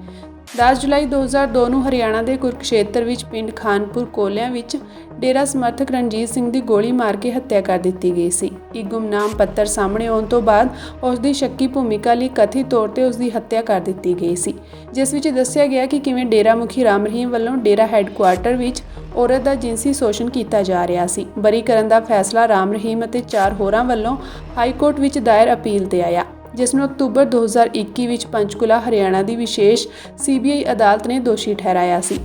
10 ਜੁਲਾਈ 2002 ਨੂੰ ਹਰਿਆਣਾ ਦੇ ਕੁਰੂਕਸ਼ੇਤਰ ਵਿੱਚ ਪਿੰਡ ਖਾਨਪੁਰ ਕੋਲਿਆਂ ਵਿੱਚ ਡੇਰਾ ਸਮਰਥਕ ਰਣਜੀਤ ਸਿੰਘ ਦੀ ਗੋਲੀ ਮਾਰ ਕੇ ਹੱਤਿਆ ਕਰ ਦਿੱਤੀ ਗਈ ਸੀ। ਇੱਕ ਗੁਮਨਾਮ ਪੱਤਰ ਸਾਹਮਣੇ ਆਉਣ ਤੋਂ ਬਾਅਦ ਉਸ ਦੀ ਸ਼ੱਕੀ ਭੂਮਿਕਾ ਲਈ ਕਥਿਤ ਤੌਰ ਤੇ ਉਸ ਦੀ ਹੱਤਿਆ ਕਰ ਦਿੱਤੀ ਗਈ ਸੀ, ਜਿਸ ਵਿੱਚ ਦੱਸਿਆ ਗਿਆ ਕਿ ਕਿਵੇਂ ਡੇਰਾ ਮੁਖੀ ਰਾਮ ਰਹੀਮ ਵੱਲੋਂ ਡੇਰਾ ਹੈੱਡਕੁਆਰਟਰ ਵਿੱਚ ਔਰਤ ਦਾ ਜਿਨਸੀ ਸ਼ੋਸ਼ਣ ਕੀਤਾ ਜਾ ਰਿਹਾ ਸੀ। ਬਰੀ ਕਰਨ ਦਾ ਫੈਸਲਾ ਰਾਮ ਰਹੀਮ ਅਤੇ 4 ਹੋਰਾਂ ਵੱਲੋਂ ਹਾਈ ਕੋਰਟ ਵਿੱਚ ਦਾਇਰ ਅਪੀਲ ਤੇ ਆਇਆ, ਜਿਸ ਨੂੰ ਅਕਤੂਬਰ 2021 ਵਿੱਚ ਪੰਚਕੂਲਾ ਹਰਿਆਣਾ ਦੀ ਵਿਸ਼ੇਸ਼ CBI ਅਦਾਲਤ ਨੇ ਦੋਸ਼ੀ ਠਹਿਰਾਇਆ ਸੀ।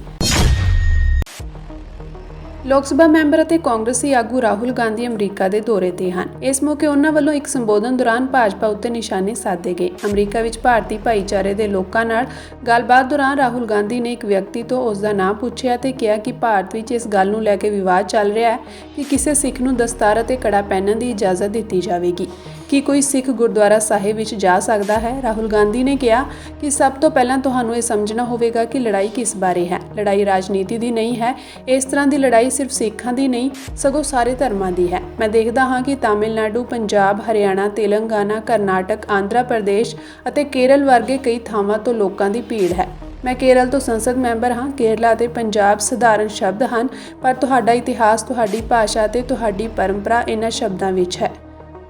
ਲੋਕ ਸਭਾ ਮੈਂਬਰ ਅਤੇ ਕਾਂਗਰਸੀ ਆਗੂ ਰਾਹੁਲ ਗਾਂਧੀ ਅਮਰੀਕਾ ਦੇ ਦੌਰੇ ਤੇ ਹਨ। ਇਸ ਮੌਕੇ ਉਹਨਾਂ ਵੱਲੋਂ ਇੱਕ ਸੰਬੋਧਨ ਦੌਰਾਨ ਭਾਜਪਾ ਉੱਤੇ ਨਿਸ਼ਾਨੇ ਸਾਧੇ ਗਏ। ਅਮਰੀਕਾ ਵਿੱਚ ਭਾਰਤੀ ਭਾਈਚਾਰੇ ਦੇ ਲੋਕਾਂ ਨਾਲ ਗੱਲਬਾਤ ਦੌਰਾਨ ਰਾਹੁਲ ਗਾਂਧੀ ਨੇ ਇੱਕ ਵਿਅਕਤੀ ਤੋਂ ਉਸ ਦਾ ਨਾਮ ਪੁੱਛਿਆ ਤੇ ਕਿਹਾ ਕਿ ਭਾਰਤ ਵਿੱਚ ਇਸ ਗੱਲ ਨੂੰ ਲੈ ਕੇ ਵਿਵਾਦ ਚੱਲ ਰਿਹਾ ਹੈ ਕਿ ਕਿਸੇ ਸਿੱਖ ਨੂੰ ਦਸਤਾਰ ਅਤੇ ਕੜਾ ਪਹਿਨਣ ਦੀ ਇਜਾਜ਼ਤ ਦਿੱਤੀ ਜਾਵੇਗੀ। ਕੀ ਕੋਈ ਸਿੱਖ ਗੁਰਦੁਆਰਾ ਸਾਹਿਬ ਵਿੱਚ ਜਾ ਸਕਦਾ ਹੈ? ਰਾਹੁਲ ਗਾਂਧੀ ਨੇ ਕਿਹਾ ਕਿ ਸਭ ਤੋਂ ਪਹਿਲਾਂ ਤੁਹਾਨੂੰ ਇਹ ਸਮਝਣਾ ਹੋਵੇਗਾ ਕਿ ਲੜਾਈ ਕਿਸ ਬਾਰੇ ਹੈ। ਲੜਾਈ ਰਾਜਨੀਤੀ ਦੀ ਨਹੀਂ ਹੈ। ਇਸ ਤਰ੍ਹਾਂ ਦੀ ਲੜਾਈ ਸਿਰਫ ਸਿੱਖਾਂ ਦੀ ਨਹੀਂ ਸਗੋਂ ਸਾਰੇ ਧਰਮਾਂ ਦੀ ਹੈ। ਮੈਂ ਦੇਖਦਾ ਹਾਂ ਕਿ ਤਾਮਿਲਨਾਡੂ, ਪੰਜਾਬ, ਹਰਿਆਣਾ, ਤੇਲੰਗਾਨਾ, ਕਰਨਾਟਕ, ਆਂਧਰਾ ਪ੍ਰਦੇਸ਼ ਅਤੇ ਕੇਰਲ ਵਰਗੇ ਕਈ ਥਾਵਾਂ ਤੋਂ ਲੋਕਾਂ ਦੀ ਭੀੜ ਹੈ। ਮੈਂ ਕੇਰਲ ਤੋਂ ਸੰਸਦ ਮੈਂਬਰ ਹਾਂ। ਕੇਰਲਾ ਅਤੇ ਪੰਜਾਬ ਸਧਾਰਨ ਸ਼ਬਦ ਹਨ, ਪਰ ਤੁਹਾਡਾ ਇਤਿਹਾਸ, ਤੁਹਾਡੀ ਭਾਸ਼ਾ ਅਤੇ ਤੁਹਾਡੀ ਪਰੰਪਰਾ ਇਹਨਾਂ ਸ਼ਬਦਾਂ ਵਿੱਚ ਹੈ।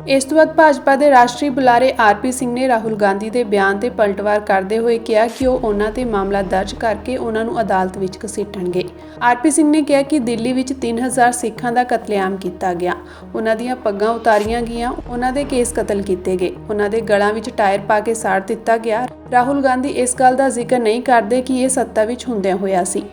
ਇਸ ਤੋਂ ਬਾਅਦ ਭਾਜਪਾ ਦੇ ਰਾਸ਼ਟਰੀ ਬੁਲਾਰੇ RP ਸਿੰਘ ਨੇ ਰਾਹੁਲ ਗਾਂਧੀ ਦੇ ਬਿਆਨ ਤੇ ਪਲਟਵਾਰ ਕਰਦੇ ਹੋਏ ਕਿਹਾ ਕਿ ਉਹ ਉਹਨਾਂ ਤੇ ਮਾਮਲਾ ਦਰਜ ਕਰਕੇ ਉਹਨਾਂ ਨੂੰ ਅਦਾਲਤ ਵਿੱਚ ਘਸੀਟਣਗੇ। RP ਸਿੰਘ ਨੇ ਕਿਹਾ ਕਿ ਦਿੱਲੀ ਵਿੱਚ 3000 ਸਿੱਖਾਂ ਦਾ ਕਤਲੇਆਮ ਕੀਤਾ ਗਿਆ, ਉਹਨਾਂ ਦੀਆਂ ਪੱਗਾਂ ਉਤਾਰੀਆਂ ਗਈਆਂ, ਉਹਨਾਂ ਦੇ ਕੇਸ ਕਤਲ ਕੀਤੇ ਗਏ, ਉਹਨਾਂ ਦੇ ਗਲਾਂ ਵਿੱਚ ਟਾਇਰ ਪਾ ਕੇ ਸਾੜ ਦਿੱਤਾ ਗਿਆ। ਰਾਹੁਲ ਗਾਂਧੀ ਇਸ ਗੱਲ ਦਾ ਜ਼ਿਕਰ ਨਹੀਂ ਕਰਦੇ ਕਿ ਇਹ ਸੱਤਾ ਵਿੱਚ ਹੁੰਦਿਆਂ ਹੋਇਆ ਸੀ।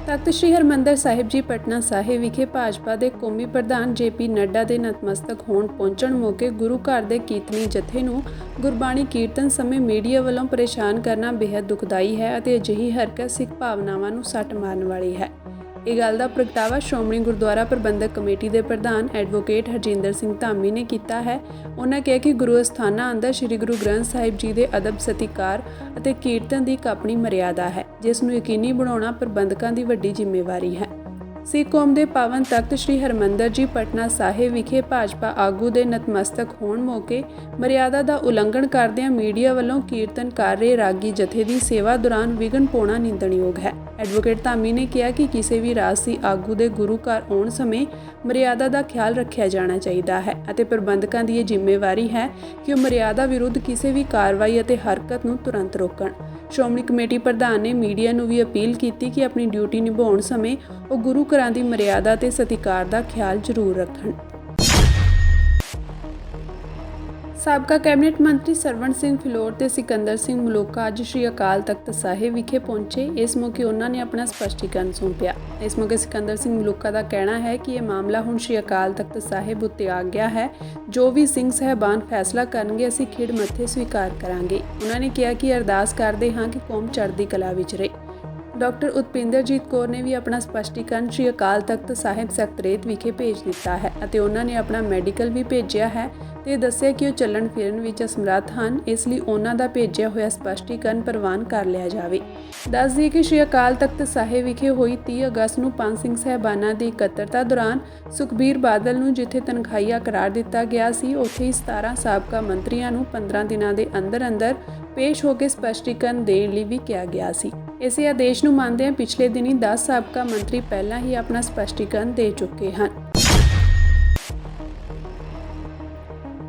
ਤਖ਼ਤ ਸ੍ਰੀ ਹਰਿਮੰਦਰ ਸਾਹਿਬ ਜੀ ਪਟਨਾ ਸਾਹਿਬ ਵਿਖੇ ਭਾਜਪਾ ਦੇ ਕੌਮੀ ਪ੍ਰਧਾਨ JP ਨੱਡਾ ਦੇ ਨਤਮਸਤਕ ਹੋਣ ਪਹੁੰਚਣ ਮੌਕੇ ਗੁਰੂ ਘਰ ਦੇ ਕੀਰਤਨੀ ਜਥੇ ਨੂੰ ਗੁਰਬਾਣੀ ਕੀਰਤਨ ਸਮੇਂ ਮੀਡੀਆ ਵੱਲੋਂ ਪਰੇਸ਼ਾਨ ਕਰਨਾ ਬੇहद ਦੁਖਦਾਈ ਹੈ ਅਤੇ ਅਜਿਹੀ ਹਰਕਤ ਸਿੱਖ ਭਾਵਨਾਵਾਂ ਨੂੰ ਸੱਟ ਮਾਰਨ ਵਾਲੀ ਹੈ। ਇਹ ਗੱਲ ਦਾ ਪ੍ਰਗਟਾਵਾ ਸ਼੍ਰੋਮਣੀ ਗੁਰਦੁਆਰਾ ਪ੍ਰਬੰਧਕ ਕਮੇਟੀ ਦੇ ਪ੍ਰਧਾਨ ਐਡਵੋਕੇਟ ਹਰਜਿੰਦਰ ਸਿੰਘ ਧਾਮੀ ਨੇ ਕੀਤਾ ਹੈ। ਉਹਨਾਂ ਕਿਹਾ ਕਿ ਗੁਰੂ ਅਸਥਾਨਾਂ ਅੰਦਰ ਸ੍ਰੀ ਗੁਰੂ ਗ੍ਰੰਥ ਸਾਹਿਬ ਜੀ ਦੇ ਅਦਬ ਸਤਿਕਾਰ ਅਤੇ ਕੀਰਤਨ ਦੀ ਇੱਕ ਆਪਣੀ ਮਰਿਆਦਾ ਹੈ, ਜਿਸ ਨੂੰ ਯਕੀਨੀ ਬਣਾਉਣਾ ਪ੍ਰਬੰਧਕਾਂ ਦੀ ਵੱਡੀ ਜ਼ਿੰਮੇਵਾਰੀ ਹੈ। ਸਿੱਖ ਕੌਮ ਦੇ ਪਾਵਨ ਤਖ਼ਤ ਸ੍ਰੀ ਹਰਿਮੰਦਰ ਜੀ ਪਟਨਾ ਸਾਹਿਬ ਵਿਖੇ ਭਾਜਪਾ ਆਗੂ ਦੇ ਨਤਮਸਤਕ ਹੋਣ ਮੌਕੇ ਮਰਿਆਦਾ ਦਾ ਉਲੰਘਣ ਕਰਦਿਆਂ ਮੀਡੀਆ ਵੱਲੋਂ ਕੀਰਤਨ ਕਰ ਰਹੇ ਰਾਗੀ ਜਥੇ ਦੀ ਸੇਵਾ ਦੌਰਾਨ ਵਿਘਨ ਪਾਉਣਾ ਨਿੰਦਣਯੋਗ ਹੈ। ਐਡਵੋਕੇਟ ਧਾਮੀ ਨੇ ਕਿਹਾ ਕਿ ਕਿਸੇ ਵੀ ਰਾਜਸੀ ਆਗੂ ਦੇ ਗੁਰੂ ਘਰ ਆਉਣ ਸਮੇਂ ਮਰਿਆਦਾ ਦਾ ਖਿਆਲ ਰੱਖਿਆ ਜਾਣਾ ਚਾਹੀਦਾ ਹੈ ਅਤੇ ਪ੍ਰਬੰਧਕਾਂ ਦੀ ਇਹ ਜ਼ਿੰਮੇਵਾਰੀ ਹੈ ਕਿ ਉਹ ਮਰਿਆਦਾ ਵਿਰੁੱਧ ਕਿਸੇ ਵੀ ਕਾਰਵਾਈ ਅਤੇ ਹਰਕਤ ਨੂੰ ਤੁਰੰਤ ਰੋਕਣ। ਸ਼੍ਰੋਮਣੀ ਕਮੇਟੀ ਪ੍ਰਧਾਨ ਨੇ ਮੀਡੀਆ ਨੂੰ ਵੀ ਅਪੀਲ ਕੀਤੀ ਕਿ ਆਪਣੀ ਡਿਊਟੀ ਨਿਭਾਉਣ ਸਮੇਂ ਉਹ ਗੁਰੂ ਘਰਾਂ ਦੀ ਮਰਿਆਦਾ ਤੇ ਸਤਿਕਾਰ ਦਾ ਖਿਆਲ ਜ਼ਰੂਰ ਰੱਖਣ। ਸਾਬਕਾ ਕੈਬਨਿਟ ਮੰਤਰੀ ਸਰਵਣ ਸਿੰਘ ਫਿਲੌਰ ਤੇ ਸਿਕੰਦਰ ਸਿੰਘ ਮਲੂਕਾ ਅੱਜ ਸ਼੍ਰੀ ਅਕਾਲ ਤਖ਼ਤ ਸਾਹਿਬ ਵਿਖੇ ਪਹੁੰਚੇ। ਇਸ ਮੌਕੇ ਉਹਨਾਂ ਨੇ ਆਪਣਾ ਸਪਸ਼ਟੀਕਰਨ ਸੌਂਪਿਆ। ਇਸ ਮੌਕੇ ਸਿਕੰਦਰ ਸਿੰਘ ਮਲੂਕਾ ਦਾ ਕਹਿਣਾ ਹੈ ਕਿ ਇਹ ਮਾਮਲਾ ਹੁਣ ਸ਼੍ਰੀ ਅਕਾਲ ਤਖ਼ਤ ਸਾਹਿਬ ਉੱਤੇ ਆ ਗਿਆ ਹੈ। ਜੋ ਵੀ ਸਿੰਘ ਸਾਹਿਬਾਨ ਫੈਸਲਾ ਕਰਨਗੇ ਅਸੀਂ ਖਿੜ ਮੱਥੇ ਸਵੀਕਾਰ ਕਰਾਂਗੇ। ਉਹਨਾਂ ਨੇ ਕਿਹਾ ਕਿ ਅਰਦਾਸ ਕਰਦੇ ਹਾਂ ਕਿ ਕੌਮ ਚੜ੍ਹਦੀ ਕਲਾ ਵਿੱਚ ਰਹੇ। ਡਾਕਟਰ ਉਤਪਿੰਦਰਜੀਤ ਕੌਰ ਨੇ ਵੀ ਆਪਣਾ ਸਪਸ਼ਟੀਕਰਨ ਸ਼੍ਰੀ ਅਕਾਲ ਤਖ਼ਤ ਸਾਹਿਬ ਸਕੱਤਰੇਤ ਵਿਖੇ ਭੇਜ ਦਿੱਤਾ ਹੈ ਅਤੇ ਉਹਨਾਂ ਨੇ ਆਪਣਾ ਮੈਡੀਕਲ ਵੀ ਭੇਜਿਆ ਹੈ ਤੇ ਦੱਸਿਆ ਕਿ ਉਹ ਚੱਲਣ ਫਿਰਨ ਵਿੱਚ ਅਸਮਰੱਥ ਹਨ, ਇਸ ਲਈ ਉਹਨਾਂ ਦਾ ਭੇਜਿਆ ਹੋਇਆ ਸਪਸ਼ਟੀਕਰਨ ਪ੍ਰਵਾਨ ਕਰ ਲਿਆ ਜਾਵੇ। ਦੱਸ ਦਈਏ ਕਿ ਸ਼੍ਰੀ ਅਕਾਲ ਤਖ਼ਤ ਸਾਹਿਬ ਵਿਖੇ ਹੋਈ 30 ਅਗਸਤ ਨੂੰ ਪੰਜ ਸਿੰਘ ਸਾਹਿਬਾਨਾਂ ਦੀ ਇਕੱਤਰਤਾ ਦੌਰਾਨ ਸੁਖਬੀਰ ਬਾਦਲ ਨੂੰ ਜਿੱਥੇ ਤਨਖਾਹੀਆ ਕਰਾਰ ਦਿੱਤਾ ਗਿਆ ਸੀ, ਉੱਥੇ ਹੀ 17 ਸਾਬਕਾ ਮੰਤਰੀਆਂ ਨੂੰ 15 ਦਿਨਾਂ ਦੇ ਅੰਦਰ ਪੇਸ਼ ਹੋ ਕੇ ਸਪਸ਼ਟੀਕਰਨ ਦੇਣ ਲਈ ਵੀ ਕਿਹਾ ਗਿਆ ਸੀ। ਇਸੇ ਆਦੇਸ਼ ਨੂੰ ਮੰਨਦਿਆਂ ਪਿਛਲੇ ਦਿਨੀ 10 ਸਾਬਕਾ ਮੰਤਰੀ ਪਹਿਲਾਂ ਹੀ ਆਪਣਾ ਸਪਸ਼ਟੀਕਰਨ ਦੇ ਚੁੱਕੇ ਹਨ।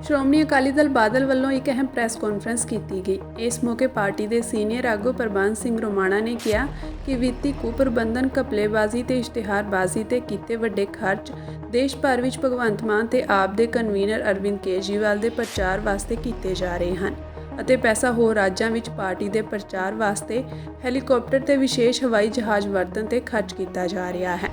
ਸ਼੍ਰੋਮਣੀ ਅਕਾਲੀ ਦਲ ਬਾਦਲ ਵੱਲੋਂ ਇੱਕ ਅਹਿਮ ਪ੍ਰੈਸ ਕਾਨਫਰੰਸ ਕੀਤੀ ਗਈ। ਇਸ ਮੌਕੇ ਪਾਰਟੀ ਦੇ ਸੀਨੀਅਰ ਆਗੂ ਪ੍ਰਬੰਧ ਸਿੰਘ ਰੋਮਾਣਾ ਨੇ ਕਿਹਾ ਕਿ ਵਿੱਤੀ ਕੁਪ੍ਰਬੰਧਨ, ਘਪਲੇਬਾਜ਼ੀ ਤੇ ਇਸ਼ਤਿਹਾਰਬਾਜ਼ੀ ਤੇ ਕੀਤੇ ਵੱਡੇ ਖਰਚ ਦੇਸ਼ ਭਰ ਵਿੱਚ ਭਗਵੰਤ ਮਾਨ ਤੇ ਆਪ ਦੇ ਕਨਵੀਨਰ ਅਰਵਿੰਦ ਕੇਜਰੀਵਾਲ ਦੇ ਪ੍ਰਚਾਰ ਵਾਸਤੇ ਕੀਤੇ ਜਾ ਰਹੇ ਹਨ ਅਤੇ ਪੈਸਾ ਹੋਰ ਰਾਜਾਂ ਵਿੱਚ ਪਾਰਟੀ ਦੇ ਪ੍ਰਚਾਰ ਵਾਸਤੇ ਹੈਲੀਕਾਪਟਰ ਤੇ ਵਿਸ਼ੇਸ਼ ਹਵਾਈ ਜਹਾਜ਼ ਵਰਤਣ ਤੇ ਖਰਚ ਕੀਤਾ ਜਾ ਰਿਹਾ ਹੈ।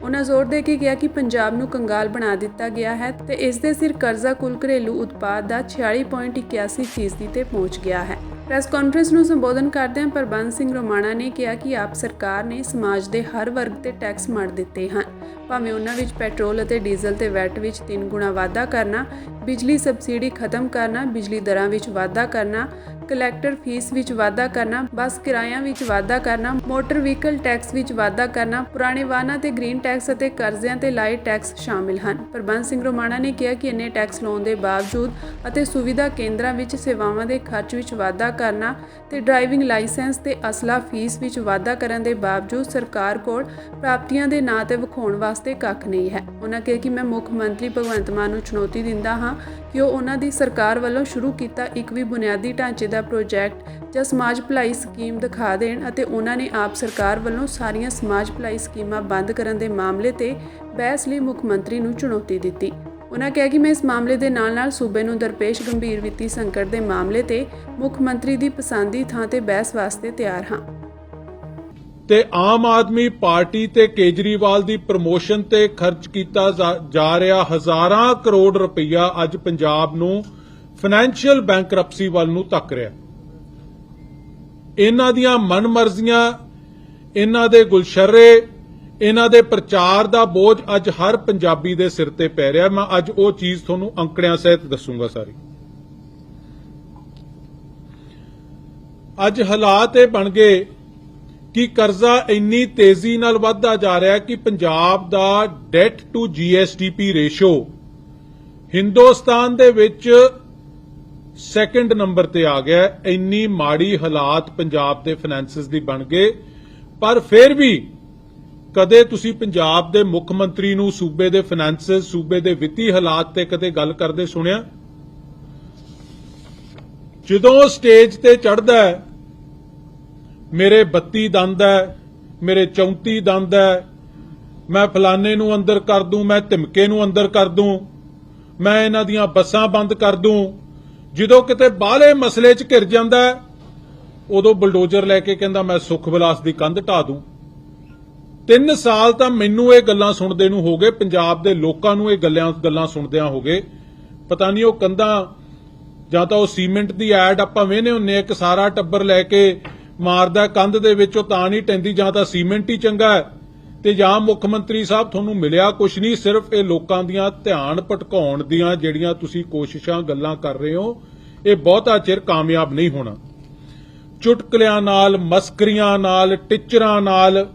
ਉਨ੍ਹਾਂ ਜ਼ੋਰ ਦੇ ਕੇ ਕਿਹਾ ਕਿ ਪੰਜਾਬ ਨੂੰ ਕੰਗਾਲ ਬਣਾ ਦਿੱਤਾ ਗਿਆ ਹੈ ਤੇ ਇਸ ਦੇ ਸਿਰ ਕਰਜ਼ਾ ਕੁੱਲ ਘਰੇਲੂ ਉਤਪਾਦ ਦਾ 46.81% ਤੇ ਪਹੁੰਚ ਗਿਆ ਹੈ। ਪ੍ਰੈਸ ਕਾਨਫਰੰਸ ਨੂੰ ਸੰਬੋਧਨ ਕਰਦਿਆਂ ਪ੍ਰਬੰਧ ਸਿੰਘ ਰੋਮਾਣਾ ਨੇ ਕਿਹਾ ਕਿ ਆਪ ਸਰਕਾਰ ਨੇ ਸਮਾਜ ਦੇ ਹਰ ਵਰਗ ਤੇ ਟੈਕਸ ਮੜ ਦਿੱਤੇ ਹਨ, ਭਾਵੇਂ ਉਹਨਾਂ ਵਿੱਚ ਪੈਟਰੋਲ ਅਤੇ ਡੀਜ਼ਲ ਤੇ ਵੈਟ ਵਿੱਚ 3 ਗੁਣਾ ਵਾਧਾ ਕਰਨਾ, ਬਿਜਲੀ ਸਬਸਿਡੀ ਖਤਮ ਕਰਨਾ, ਬਿਜਲੀ ਦਰਾਂ ਵਿੱਚ ਵਾਧਾ ਕਰਨਾ, ਕਲੈਕਟਰ ਫੀਸ ਵਿੱਚ ਵਾਧਾ ਕਰਨਾ, ਬੱਸ ਕਿਰਾਇਆਂ ਵਿੱਚ ਵਾਧਾ ਕਰਨਾ, ਮੋਟਰ ਵਹੀਕਲ ਟੈਕਸ ਵਿੱਚ ਵਾਧਾ ਕਰਨਾ, ਪੁਰਾਣੇ ਵਾਹਨਾਂ ਤੇ ਗ੍ਰੀਨ ਟੈਕਸ ਅਤੇ ਕਰਜ਼ਿਆਂ ਤੇ ਲਾਏ ਟੈਕਸ ਸ਼ਾਮਿਲ ਹਨ। ਪ੍ਰਬੰਧ ਸਿੰਘ ਰੋਮਾਣਾ ਨੇ ਕਿਹਾ ਕਿ ਇੰਨੇ ਟੈਕਸ ਲਾਉਣ ਦੇ ਬਾਵਜੂਦ ਅਤੇ ਸੁਵਿਧਾ ਕੇਂਦਰਾਂ ਵਿੱਚ ਸੇਵਾਵਾਂ ਦੇ ਖਰਚ ਵਿੱਚ ਵਾਧਾ ਕਰਨਾ ਤੇ ਡਰਾਈਵਿੰਗ ਲਾਇਸੈਂਸ ਤੇ ਅਸਲਾ ਫੀਸ ਵਿੱਚ ਵਾਧਾ ਕਰਨ ਦੇ ਬਾਵਜੂਦ ਸਰਕਾਰ ਕੋਲ ਪ੍ਰਾਪਤੀਆਂ ਦੇ ਨਾਂ ਤੇ ਵਿਖਾਉਣ ਵਾਸਤੇ ਕੱਖ ਨਹੀਂ ਹੈ। ਉਹਨਾਂ ਕਿਹਾ ਕਿ ਮੈਂ ਮੁੱਖ ਮੰਤਰੀ ਭਗਵੰਤ ਮਾਨ ਨੂੰ ਚੁਣੌਤੀ ਦਿੰਦਾ ਹਾਂ ਕਿ ਉਹ ਉਹਨਾਂ ਦੀ ਸਰਕਾਰ ਵੱਲੋਂ ਸ਼ੁਰੂ ਕੀਤਾ ਇੱਕ ਵੀ ਬੁਨਿਆਦੀ ਢਾਂਚੇ ਦਾ ਪ੍ਰੋਜੈਕਟ ਜਾਂ ਸਮਾਜ ਭਲਾਈ ਸਕੀਮ ਦਿਖਾ ਦੇਣ ਅਤੇ ਉਹਨਾਂ ਨੇ ਆਪ ਸਰਕਾਰ ਵੱਲੋਂ ਸਾਰੀਆਂ ਸਮਾਜ ਭਲਾਈ ਸਕੀਮਾਂ ਬੰਦ ਕਰਨ ਦੇ ਮਾਮਲੇ ਤੇ ਬਹਿਸ ਲਈ ਮੁੱਖ ਮੰਤਰੀ ਨੂੰ ਚੁਣੌਤੀ ਦਿੱਤੀ। ਉਨ੍ਹਾਂ ਕਿਹਾ ਕਿ ਮੈਂ ਇਸ ਮਾਮਲੇ ਦੇ ਨਾਲ-ਨਾਲ ਸੂਬੇ ਨੂੰ ਦਰਪੇਸ਼ ਗੰਭੀਰ ਵਿੱਤੀ ਸੰਕਟ ਦੇ ਮਾਮਲੇ ਤੇ ਮੁੱਖ ਮੰਤਰੀ ਦੀ ਪਸੰਦੀ ਥਾਂ ਤੇ ਬਹਿਸ ਵਾਸਤੇ ਤਿਆਰ ਹਾਂ। ਤੇ ਆਮ ਆਦਮੀ ਪਾਰਟੀ ਤੇ ਕੇਜਰੀਵਾਲ ਦੀ ਪ੍ਰਮੋਸ਼ਨ ਤੇ ਖਰਚ ਕੀਤਾ ਜਾ ਰਿਹਾ ਹਜ਼ਾਰਾਂ ਕਰੋੜ ਰੁਪਈਆ ਅੱਜ ਪੰਜਾਬ ਨੂੰ ਫਾਈਨੈਂਸ਼ੀਅਲ ਬੈਂਕਰਪਸੀ ਵੱਲ ਨੂੰ ਧੱਕ ਰਿਹਾ। ਇਹਨਾਂ ਦੀਆਂ ਮਨਮਰਜ਼ੀਆਂ, ਇਹਨਾਂ ਦੇ ਗੁਲਸ਼ਰੇ, ਇਹਨਾਂ ਦੇ ਪ੍ਰਚਾਰ ਦਾ ਬੋਝ ਅੱਜ ਹਰ ਪੰਜਾਬੀ ਦੇ ਸਿਰ ਤੇ ਪੈ ਰਿਹਾ। ਮੈਂ ਅੱਜ ਉਹ ਚੀਜ਼ ਤੁਹਾਨੂੰ ਅੰਕੜਿਆਂ ਸਹਿਤ ਦੱਸੂਗਾ ਸਾਰੀ। ਅੱਜ ਹਾਲਾਤ ਇਹ ਬਣ ਗਏ ਕਿ ਕਰਜ਼ਾ ਇੰਨੀ ਤੇਜ਼ੀ ਨਾਲ ਵੱਧਦਾ ਜਾ ਰਿਹਾ ਕਿ ਪੰਜਾਬ ਦਾ debt to GSDP ratio Hindustan ਦੇ ਵਿੱਚ ਸੈਕੰਡ ਨੰਬਰ ਤੇ ਆ ਗਿਆ। ਇੰਨੀ ਮਾੜੀ ਹਾਲਾਤ ਪੰਜਾਬ ਦੇ ਫਾਈਨੈਂਸਿਸ ਦੀ ਬਣ ਗਏ। ਪਰ ਫਿਰ ਵੀ ਕਦੇ ਤੁਸੀਂ ਪੰਜਾਬ ਦੇ ਮੁੱਖ ਮੰਤਰੀ ਨੂੰ ਸੂਬੇ ਦੇ ਫਾਈਨੈਂਸਿਸ, ਸੂਬੇ ਦੇ ਵਿੱਤੀ ਹਾਲਾਤ ਤੇ ਕਦੇ ਗੱਲ ਕਰਦੇ ਸੁਣਿਆ? ਜਦੋਂ ਸਟੇਜ ਤੇ ਚੜ੍ਹਦਾ ਹੈ, ਮੇਰੇ 32 ਦੰਦ ਹੈ, ਮੇਰੇ 34 ਦੰਦ ਹੈ, ਮੈਂ ਫਲਾਣੇ ਨੂੰ ਅੰਦਰ ਕਰ ਦੂੰ, ਮੈਂ ਧਮਕੇ ਨੂੰ ਅੰਦਰ ਕਰ ਦੂੰ, ਮੈਂ ਇਹਨਾਂ ਦੀਆਂ ਬੱਸਾਂ ਬੰਦ ਕਰ ਦੂੰ, ਜਦੋਂ ਕਿਤੇ ਬਾਹਲੇ ਮਸਲੇ 'ਚ ਘਿਰ ਜਾਂਦਾ ਉਦੋਂ ਬਲਡੋਜ਼ਰ ਲੈ ਕੇ ਕਹਿੰਦਾ ਮੈਂ ਸੁਖ ਵਿਲਾਸ ਦੀ ਕੰਧ ਢਾ ਦੂੰ। 3 ਸਾਲ ਤਾਂ ਮੈਨੂੰ ਇਹ ਗੱਲਾਂ ਸੁਣਦੇ ਨੂੰ ਹੋ ਗਏ, ਪੰਜਾਬ ਦੇ ਲੋਕਾਂ ਨੂੰ ਇਹ ਗੱਲਾਂ ਸੁਣਦਿਆਂ ਹੋ ਗਏ। ਪਤਾ ਨਹੀਂ ਉਹ ਕੰਧਾਂ ਜਾਂ ਤਾਂ ਉਹ ਸੀਮੈਂਟ ਦੀ ਐਡ ਆਪਾਂ ਵੇਖਦੇ ਹੁੰਨੇ, ਇੱਕ ਸਾਰਾ ਟੱਬਰ ਲੈ ਕੇ ਮਾਰਦਾ ਕੰਧ ਦੇ ਵਿੱਚ, ਉਹ ਤਾਂ ਨਹੀਂ ਟੈਂਦੀ, ਜਾਂ ਤਾਂ ਸੀਮੈਂਟ ਹੀ ਚੰਗਾ ਹੈ ਤੇ ਜਾਂ ਮੁੱਖ ਮੰਤਰੀ ਸਾਹਿਬ ਤੁਹਾਨੂੰ ਮਿਲਿਆ ਕੁਛ ਨਹੀਂ। ਸਿਰਫ ਇਹ ਲੋਕਾਂ ਦੀਆਂ ਧਿਆਨ ਭਟਕਾਉਣ ਦੀਆਂ ਜਿਹੜੀਆਂ ਤੁਸੀਂ ਕੋਸ਼ਿਸ਼ਾਂ ਗੱਲਾਂ ਕਰ ਰਹੇ ਹੋ, ਇਹ ਬਹੁਤਾ ਚਿਰ ਕਾਮਯਾਬ ਨਹੀਂ ਹੋਣਾ। ਚੁਟਕਲਿਆਂ ਨਾਲ, ਮਸਕਰੀਆਂ ਨਾਲ, ਟਿੱਚਰਾਂ ਨਾਲ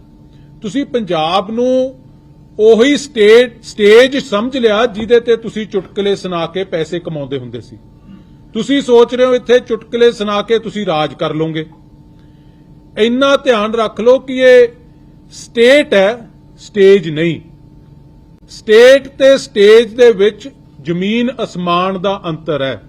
ਤੁਸੀਂ ਪੰਜਾਬ ਨੂੰ ਉਹੀ ਸਟੇਜ ਸਮਝ ਲਿਆ ਜਿਹਦੇ ਤੇ ਤੁਸੀਂ ਚੁਟਕਲੇ ਸੁਣਾ ਕੇ ਪੈਸੇ ਕਮਾਉਂਦੇ ਹੁੰਦੇ ਸੀ। ਤੁਸੀਂ ਸੋਚ ਰਹੇ ਹੋ ਇੱਥੇ ਚੁਟਕਲੇ ਸੁਣਾ ਕੇ ਤੁਸੀਂ ਰਾਜ ਕਰ ਲਓਗੇ। ਇੰਨਾ ਧਿਆਨ ਰੱਖ ਲਓ ਕਿ ਇਹ ਸਟੇਟ ਹੈ, ਸਟੇਜ ਨਹੀਂ। ਸਟੇਟ ਤੇ ਸਟੇਜ ਦੇ ਵਿੱਚ ਜ਼ਮੀਨ ਅਸਮਾਨ ਦਾ ਅੰਤਰ ਹੈ।